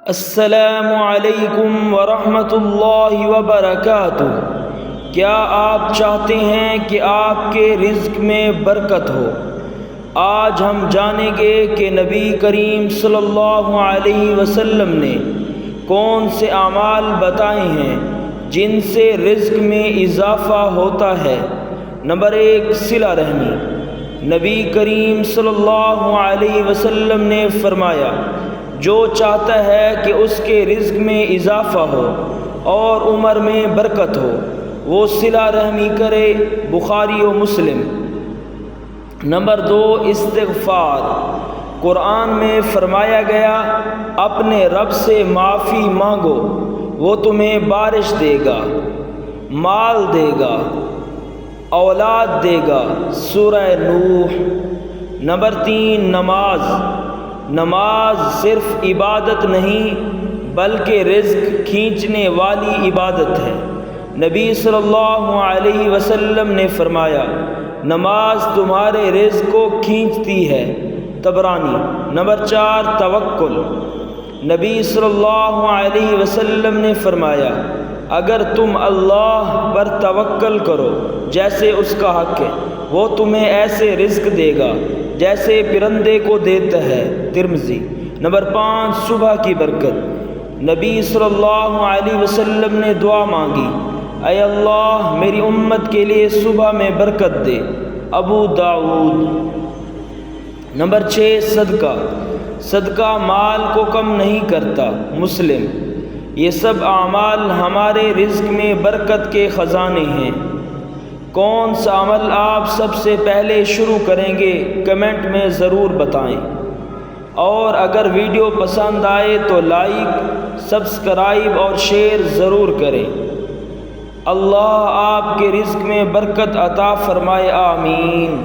السلام علیکم ورحمۃ اللہ وبرکاتہ۔ کیا آپ چاہتے ہیں کہ آپ کے رزق میں برکت ہو؟ آج ہم جانیں گے کہ نبی کریم صلی اللہ علیہ وسلم نے کون سے اعمال بتائے ہیں جن سے رزق میں اضافہ ہوتا ہے۔ نمبر 1، صلہ رحمی۔ نبی کریم صلی اللہ علیہ وسلم نے فرمایا، جو چاہتا ہے کہ اس کے رزق میں اضافہ ہو اور عمر میں برکت ہو، وہ صلہ رحمی کرے۔ بخاری و مسلم۔ نمبر 2، استغفار۔ قرآن میں فرمایا گیا، اپنے رب سے معافی مانگو، وہ تمہیں بارش دے گا، مال دے گا، اولاد دے گا۔ سورہ نوح۔ نمبر 3، نماز۔ نماز صرف عبادت نہیں بلکہ رزق کھینچنے والی عبادت ہے۔ نبی صلی اللہ علیہ وسلم نے فرمایا، نماز تمہارے رزق کو کھینچتی ہے۔ طبرانی۔ نمبر 4، توکل۔ نبی صلی اللہ علیہ وسلم نے فرمایا، اگر تم اللہ پر توکل کرو جیسے اس کا حق ہے، وہ تمہیں ایسے رزق دے گا جیسے پرندے کو دیتا ہے۔ ترمذی۔ نمبر 5، صبح کی برکت۔ نبی صلی اللہ علیہ وسلم نے دعا مانگی، اے اللہ میری امت کے لیے صبح میں برکت دے۔ ابو داؤد۔ نمبر 6، صدقہ۔ صدقہ مال کو کم نہیں کرتا۔ مسلم۔ یہ سب اعمال ہمارے رزق میں برکت کے خزانے ہیں۔ کون سا عمل آپ سب سے پہلے شروع کریں گے؟ کمنٹ میں ضرور بتائیں، اور اگر ویڈیو پسند آئے تو لائک، سبسکرائب اور شیئر ضرور کریں۔ اللہ آپ کے رزق میں برکت عطا فرمائے، آمین۔